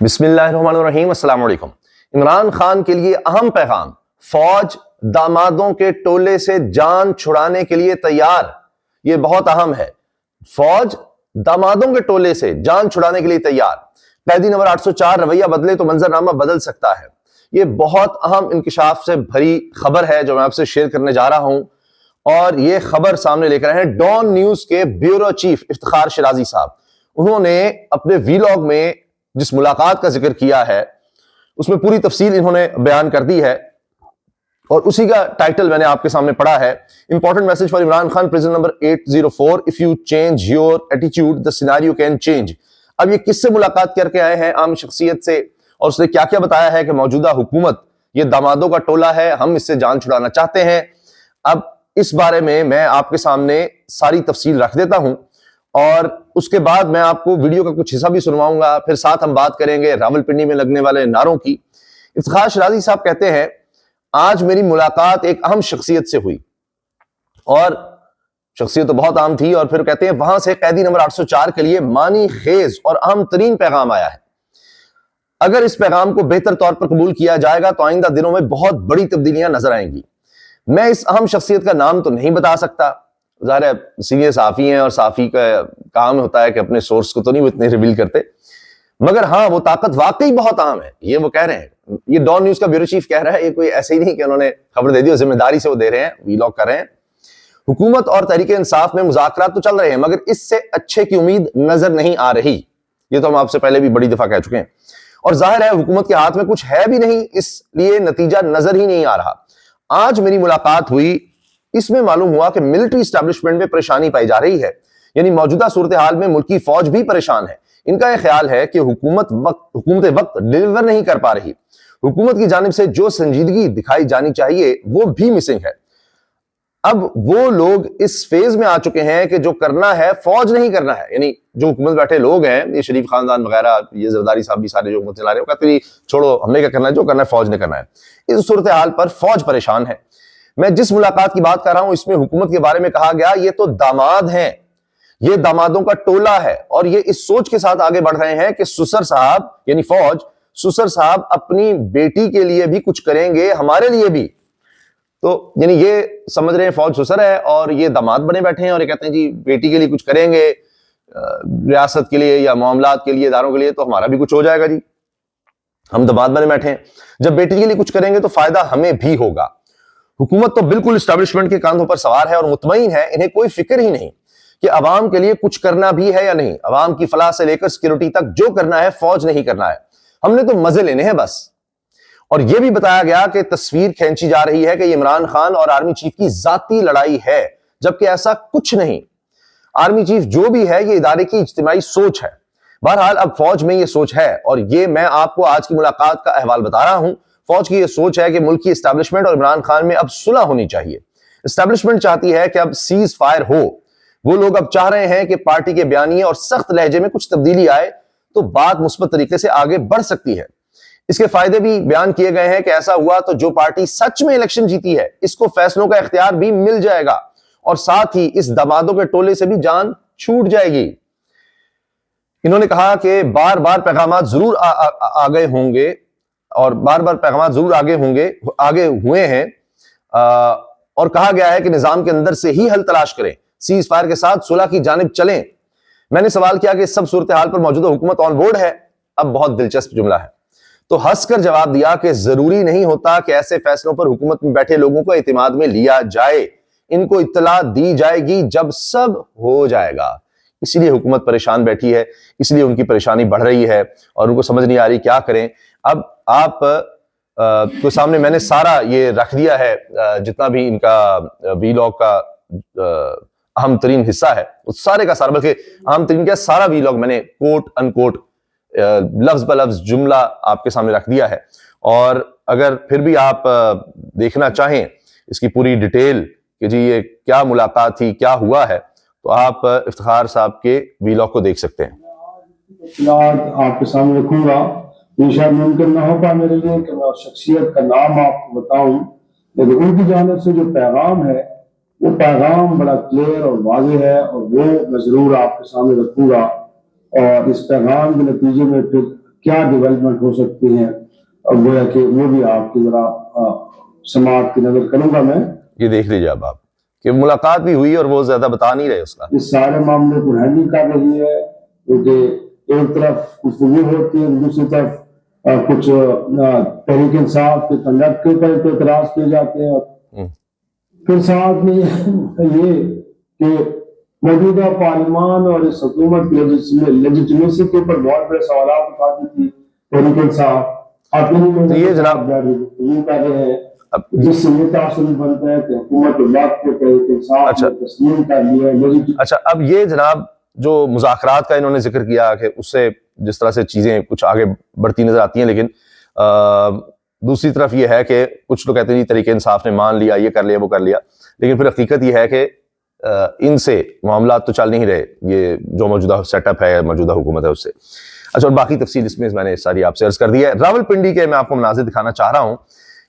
بسم اللہ الرحمن الرحیم۔ السلام علیکم۔ عمران خان کے لیے اہم پیغام، فوج دامادوں کے ٹولے سے جان چھڑانے کے لیے تیار۔ یہ بہت اہم ہے، فوج دامادوں کے ٹولے سے جان چھڑانے کے لیے تیار۔ قیدی نمبر 804 رویہ بدلے تو منظر نامہ بدل سکتا ہے۔ یہ بہت اہم انکشاف سے بھری خبر ہے جو میں آپ سے شیئر کرنے جا رہا ہوں، اور یہ خبر سامنے لے کر آئے ہیں ڈان نیوز کے بیورو چیف افتخار شرازی صاحب۔ انہوں نے اپنے ویلاگ میں جس ملاقات کا ذکر کیا ہے اس میں پوری تفصیل انہوں نے بیان کر دی ہے، اور اسی کا ٹائٹل میں نے آپ کے سامنے پڑھا ہے، important message for Imran Khan person number 804، if you change your attitude the scenario can change۔ اب یہ کس سے ملاقات کر کے آئے ہیں؟ عام شخصیت سے، اور اس نے کیا کیا بتایا ہے کہ موجودہ حکومت یہ دامادوں کا ٹولہ ہے، ہم اس سے جان چھڑانا چاہتے ہیں۔ اب اس بارے میں آپ کے سامنے ساری تفصیل رکھ دیتا ہوں، اور اس کے بعد میں آپ کو ویڈیو کا کچھ حصہ بھی سنواؤں گا، پھر ساتھ ہم بات کریں گے راولپنڈی میں لگنے والے نعروں کی۔ افتخار شرازی صاحب کہتے ہیں، آج میری ملاقات ایک اہم شخصیت سے ہوئی، اور شخصیت تو بہت عام تھی، اور پھر کہتے ہیں وہاں سے قیدی نمبر 804 کے لیے معنی خیز اور اہم ترین پیغام آیا ہے۔ اگر اس پیغام کو بہتر طور پر قبول کیا جائے گا تو آئندہ دنوں میں بہت بڑی تبدیلیاں نظر آئیں گی۔ میں اس اہم شخصیت کا نام تو نہیں بتا سکتا، ظاہر ہے سینئر صحافی ہیں اور صحافی کا کام ہوتا ہے کہ اپنے سورس کو تو نہیں وہ اتنے ریویل کرتے، مگر ہاں وہ طاقت واقعی بہت عام ہے، یہ وہ کہہ رہے ہیں۔ یہ ڈان نیوز کا بیورو چیف کہہ رہا ہے، یہ کوئی ایسے ہی نہیں کہ انہوں نے خبر دے دی اور ذمہ داری سے وہ دے رہے ہیں، ویلاگ کر رہے ہیں۔ حکومت اور تحریک انصاف میں مذاکرات تو چل رہے ہیں، مگر اس سے اچھے کی امید نظر نہیں آ رہی۔ یہ تو ہم آپ سے پہلے بھی بڑی دفعہ کہہ چکے ہیں، اور ظاہر ہے حکومت کے ہاتھ میں کچھ ہے بھی نہیں، اس لیے نتیجہ نظر ہی نہیں آ رہا۔ آج میری ملاقات ہوئی، اس میں معلوم ہوا کہ ملٹری اسٹیبلشمنٹ میں پریشانی پائی جا رہی ہے، یعنی موجودہ صورتحال میں ملکی فوج بھی پریشان ہے۔ ان کا یہ خیال ہے کہ حکومت وقت ڈیلیور نہیں کر پا رہی، حکومت کی جانب سے جو سنجیدگی دکھائی جانی چاہیے وہ بھی مسنگ ہے۔ اب وہ لوگ اس فیز میں آ چکے ہیں کہ جو کرنا ہے فوج نہیں کرنا ہے، یعنی جو حکومت بیٹھے لوگ ہیں، یہ شریف خاندان وغیرہ، یہ زرداری صاحب بھی سارے جو حکومت چلا رہے ہیں، وہ کہتے ہیں چھوڑو ہم نے کیا کرنا ہے، جو کرنا ہے فوج نے کرنا ہے۔ اس صورتحال پر فوج پریشان ہے۔ میں جس ملاقات کی بات کر رہا ہوں اس میں حکومت کے بارے میں کہا گیا یہ تو داماد ہیں، یہ دامادوں کا ٹولہ ہے، اور یہ اس سوچ کے ساتھ آگے بڑھ رہے ہیں کہ سسر صاحب یعنی فوج، سسر صاحب اپنی بیٹی کے لیے بھی کچھ کریں گے، ہمارے لیے بھی۔ تو یعنی یہ سمجھ رہے ہیں فوج سسر ہے اور یہ داماد بنے بیٹھے ہیں، اور یہ کہتے ہیں جی بیٹی کے لیے کچھ کریں گے، ریاست کے لیے یا معاملات کے لیے، اداروں کے لیے، تو ہمارا بھی کچھ ہو جائے گا جی، ہم داماد بنے بیٹھے ہیں۔ جب بیٹی کے لیے کچھ کریں گے تو فائدہ ہمیں بھی ہوگا۔ حکومت تو بالکل اسٹیبلشمنٹ کے کاندھوں پر سوار ہے اور مطمئن ہے، انہیں کوئی فکر ہی نہیں کہ عوام کے لیے کچھ کرنا بھی ہے یا نہیں۔ عوام کی فلاح سے لے کر سیکورٹی تک جو کرنا ہے فوج نہیں کرنا ہے، ہم نے تو مزے لینے ہیں بس۔ اور یہ بھی بتایا گیا کہ تصویر کھینچی جا رہی ہے کہ یہ عمران خان اور آرمی چیف کی ذاتی لڑائی ہے، جبکہ ایسا کچھ نہیں۔ آرمی چیف جو بھی ہے یہ ادارے کی اجتماعی سوچ ہے۔ بہرحال اب فوج میں یہ سوچ ہے، اور یہ میں آپ کو آج کی ملاقات کا احوال بتا رہا ہوں۔ فوج کی یہ سوچ ہے کہ ملک کی اسٹیبلشمنٹ اور عمران خان میں اب صلح ہونی چاہیے۔ اسٹیبلشمنٹ چاہتی ہے کہ اب سیز فائر ہو، وہ لوگ اب چاہ رہے ہیں کہ پارٹی کے بیانیے اور سخت لہجے میں کچھ تبدیلی آئے تو بات مثبت طریقے سے آگے بڑھ سکتی ہے۔ اس کے فائدے بھی بیان کیے گئے ہیں کہ ایسا ہوا تو جو پارٹی سچ میں الیکشن جیتی ہے اس کو فیصلوں کا اختیار بھی مل جائے گا، اور ساتھ ہی اس دامادوں کے ٹولے سے بھی جان چھوٹ جائے گی۔ انہوں نے کہا کہ بار بار پیغامات ضرور آگے ہوں گے، اور بار بار پیغامات ضرور آگے ہوئے ہیں، اور کہا گیا ہے کہ نظام کے اندر سے ہی حل تلاش کریں، سیز فائر کے ساتھ صلح کی جانب چلیں۔ میں نے سوال کیا کہ اس سب صورتحال پر موجودہ حکومت آن بورڈ ہے؟ اب بہت دلچسپ جملہ ہے، تو ہنس کر جواب دیا کہ ضروری نہیں ہوتا کہ ایسے فیصلوں پر حکومت میں بیٹھے لوگوں کو اعتماد میں لیا جائے، ان کو اطلاع دی جائے گی جب سب ہو جائے گا۔ اسی لیے حکومت پریشان بیٹھی ہے، اس لیے ان کی پریشانی بڑھ رہی ہے، اور ان کو سمجھ نہیں آ رہی کیا کریں۔ اب آپ کو سامنے میں نے سارا یہ رکھ دیا ہے، جتنا بھی ان کا ویلاگ کا اہم ترین حصہ ہے اس سارے کا سارا، بلکہ اہم ترین کیا سارا ویلاگ میں نے کوٹ ان کوٹ لفظ بلفظ جملہ آپ کے سامنے رکھ دیا ہے۔ اور اگر پھر بھی آپ دیکھنا چاہیں اس کی پوری ڈیٹیل کہ جی یہ کیا ملاقات تھی، کیا ہوا ہے، تو آپ افتخار صاحب کے ویلاگ کو دیکھ سکتے ہیں۔ آپ کے سامنے رکھوں گا، شاید ممکن نہ ہو پا میرے لیے کہ میں اس شخصیت کا نام آپ کو بتاؤں، لیکن ان کی جانب سے جو پیغام ہے وہ پیغام بڑا کلیئر اور واضح ہے، اور وہ میں ضرور آپ کے سامنے رکھوں گا، اور اس پیغام کے نتیجے میں پھر کیا ڈیولپمنٹ ہو سکتی ہیں، اب گویا کہ وہ بھی آپ کی ذرا سماعت کی نظر کروں گا میں. یہ دیکھ لیجیے اب آپ کہ ملاقات بھی ہوئی اور وہ زیادہ بتا نہیں رہے اس کا. اس سارے معاملے کو ہینڈل کر رہی ہے، کیونکہ ایک طرف گفتگو ہوتی ہے، دوسری طرف کچھ تحریک انصاف کے کنڈکٹ کے اوپر اعتراض کیے جاتے ہیں. پھر ساتھ میں یہ کہ موجودہ پارلیمان اور اس حکومت کی لیجیٹمیسی کے اوپر بہت بڑے سوالات اٹھاتی تھی تحریک انصاف. یہ جناب گفتگو کر رہے ہیں جس سے یہ تاثر بنتا ہے کہ حکومت وقت کو تحریک انصاف نے تسلیم کر لیا. اچھا، اب یہ جناب جو مذاکرات کا انہوں نے ذکر کیا کہ اس سے جس طرح سے چیزیں کچھ آگے بڑھتی نظر آتی ہیں، لیکن دوسری طرف یہ ہے کہ کچھ لوگ کہتے ہیں جی تحریک انصاف نے مان لیا، یہ کر لیا، وہ کر لیا، لیکن پھر حقیقت یہ ہے کہ ان سے معاملات تو چل نہیں رہے، یہ جو موجودہ سیٹ اپ ہے، موجودہ حکومت ہے اس سے. اچھا، اور باقی تفصیل اس میں نے ساری آپ سے عرض کر دی ہے. راولپنڈی کے میں آپ کو مناظر دکھانا چاہ رہا ہوں.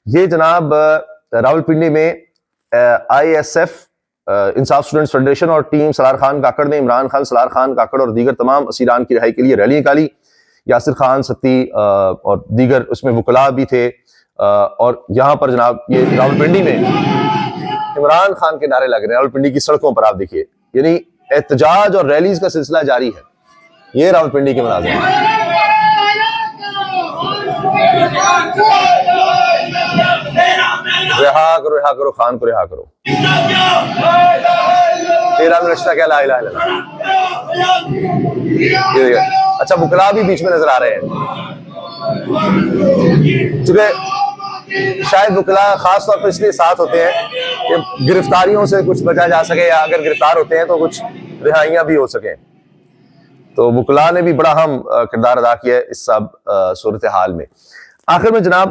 یہ جناب راولپنڈی میں ISF انصاف اسٹوڈنٹس فیڈریشن اور ٹیم سلار خان کاکڑ نے عمران خان، سلار خان کاکڑ اور دیگر تمام اسیران کی رہائی کے لیے ریلی نکالی. یاسر خان ستی اور دیگر اس میں وکلاء بھی تھے، اور یہاں پر جناب یہ راولپنڈی میں عمران خان کے نعرے لگ رہے ہیں. راولپنڈی کی سڑکوں پر آپ دیکھیے، یعنی احتجاج اور ریلیز کا سلسلہ جاری ہے. یہ راولپنڈی کے مناظر ہیں. رہا کرو، رہا کرو، خان کو رہا کرو. تیرا میں رشتہ کیا لا الہ الا اللہ. اچھا، وکلاء بھی بیچ میں نظر آ رہے ہیں، چونکہ شاید وکلاء خاص طور پر اس لیے ساتھ ہوتے ہیں کہ گرفتاریوں سے کچھ بچا جا سکے، یا اگر گرفتار ہوتے ہیں تو کچھ رہائیاں بھی ہو سکیں. تو وکلاء نے بھی بڑا اہم کردار ادا کیا ہے اس سب صورتحال میں. آخر میں جناب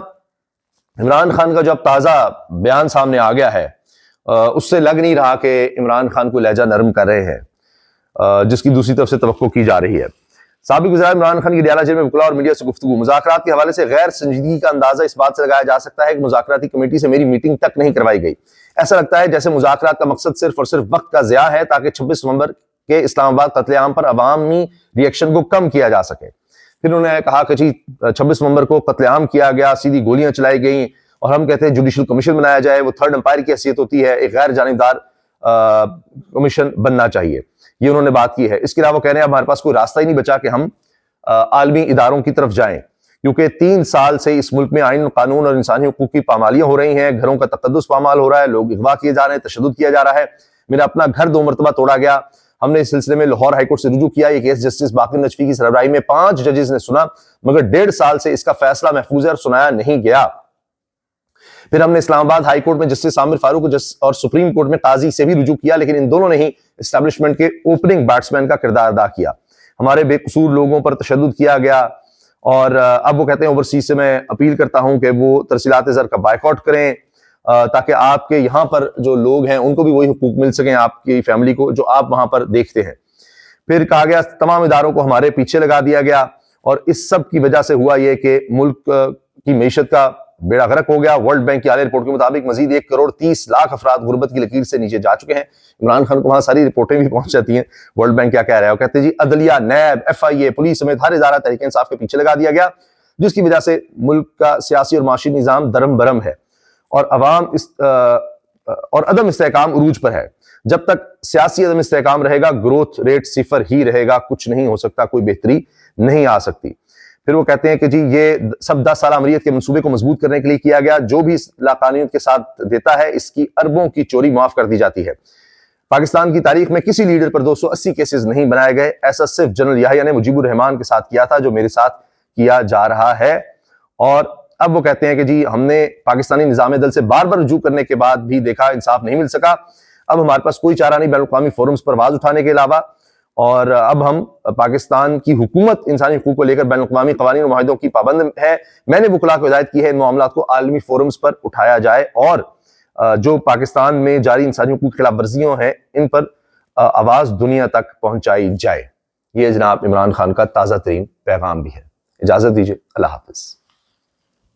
عمران خان کا جو اب تازہ بیان سامنے آ گیا ہے، اس سے لگ نہیں رہا کہ عمران خان کو لہجہ نرم کر رہے ہیں، جس کی دوسری طرف سے توقع کی جا رہی ہے. سابق وزیر عمران خان کی ڈیالہ جیل میں وکلاء اور میڈیا سے گفتگو. مذاکرات کے حوالے سے غیر سنجیدگی کا اندازہ اس بات سے لگایا جا سکتا ہے کہ مذاکراتی کمیٹی سے میری میٹنگ تک نہیں کروائی گئی. ایسا لگتا ہے جیسے مذاکرات کا مقصد صرف اور صرف وقت کا ضیاع ہے تاکہ 26 نومبر کے اسلام آباد قتل عام پر عوامی ری ایکشن کو کم کیا جا سکے. پھر انہوں نے کہا کہ جی 26 نومبر کو قتل عام کیا گیا، سیدھی گولیاں چلائی گئیں، اور ہم کہتے ہیں جوڈیشل کمیشن بنایا جائے، وہ تھرڈ امپائر کی حیثیت ہوتی ہے، ایک غیر جانبدار کمیشن بننا چاہیے. یہ انہوں نے بات کی ہے. اس کے علاوہ وہ کہہ رہے ہیں ہمارے پاس کوئی راستہ ہی نہیں بچا کہ ہم عالمی اداروں کی طرف جائیں، کیونکہ 3 سال سے اس ملک میں آئین، قانون اور انسانی حقوق کی پامالیاں ہو رہی ہیں، گھروں کا تقدس پامال ہو رہا ہے، لوگ اغوا کیے جا رہے ہیں، تشدد کیا جا رہا ہے. میرا اپنا گھر 2 مرتبہ توڑا گیا. ہم نے اس سلسلے میں لاہور ہائی کورٹ سے رجوع کیا. یہ کیس جسٹس باقر نجفی کی سربراہی میں 5 ججز نے سنا، مگر 1.5 سال سے اس کا فیصلہ محفوظ ہے اور سنایا نہیں گیا. پھر ہم نے اسلام آباد ہائی کورٹ میں جسٹس عامر فاروق اور سپریم کورٹ میں قاضی سے بھی رجوع کیا، لیکن ان دونوں نے ہی اسٹیبلشمنٹ کے اوپننگ بیٹسمین کا کردار ادا کیا. ہمارے بے قصور لوگوں پر تشدد کیا گیا، اور اب وہ کہتے ہیں اوورسیز سے میں اپیل کرتا ہوں کہ وہ ترسیلات زر کا بائیکاٹ کریں، تاکہ آپ کے یہاں پر جو لوگ ہیں ان کو بھی وہی حقوق مل سکیں، آپ کی فیملی کو، جو آپ وہاں پر دیکھتے ہیں. پھر کہا گیا تمام اداروں کو ہمارے پیچھے لگا دیا گیا، اور اس سب کی وجہ سے ہوا یہ کہ ملک کی معیشت کا بیڑا غرق ہو گیا. ورلڈ بینک کی حالیہ رپورٹ کے مطابق مزید 1.30 کروڑ افراد غربت کی لکیر سے نیچے جا چکے ہیں. عمران خان کو وہاں ساری رپورٹیں بھی پہنچ جاتی ہیں. ورلڈ بینک کیا کہہ رہا ہے؟ وہ کہتے ہیں جی عدلیہ، نیب، FIA، پولیس سمیت ہر ادارہ تحریک انصاف کے پیچھے لگا دیا گیا، جس کی وجہ سے ملک کا سیاسی اور معاشی نظام درم برم ہے، اور عوام اور عدم استحکام عروج پر ہے. جب تک سیاسی عدم استحکام رہے گا، گروتھ ریٹ 0 ہی رہے گا، کچھ نہیں ہو سکتا، کوئی بہتری نہیں آ سکتی. پھر وہ کہتے ہیں کہ جی یہ سب 10 سالہ امریت کے منصوبے کو مضبوط کرنے کے لیے کیا گیا. جو بھی لاقانونیت کے ساتھ دیتا ہے اس کی اربوں کی چوری معاف کر دی جاتی ہے. پاکستان کی تاریخ میں کسی لیڈر پر 280 کیسز نہیں بنائے گئے. ایسا صرف جنرل یحییٰ نے مجیب الرحمان کے ساتھ کیا تھا، جو میرے ساتھ کیا جا رہا ہے. اور اب وہ کہتے ہیں کہ جی ہم نے پاکستانی نظام عدل سے بار بار رجوع کرنے کے بعد بھی دیکھا انصاف نہیں مل سکا. اب ہمارے پاس کوئی چارہ نہیں بین الاقوامی فورمز پر آواز اٹھانے کے علاوہ، اور اب ہم پاکستان کی حکومت انسانی حقوق کو لے کر بین الاقوامی قوانین اور معاہدوں کی پابند ہے. میں نے وکلاء کو ہدایت کی ہے ان معاملات کو عالمی فورمز پر اٹھایا جائے، اور جو پاکستان میں جاری انسانی حقوق کی خلاف ورزیاں ہیں ان پر آواز دنیا تک پہنچائی جائے. یہ جناب عمران خان کا تازہ ترین پیغام بھی ہے. اجازت دیجیے، اللہ حافظ.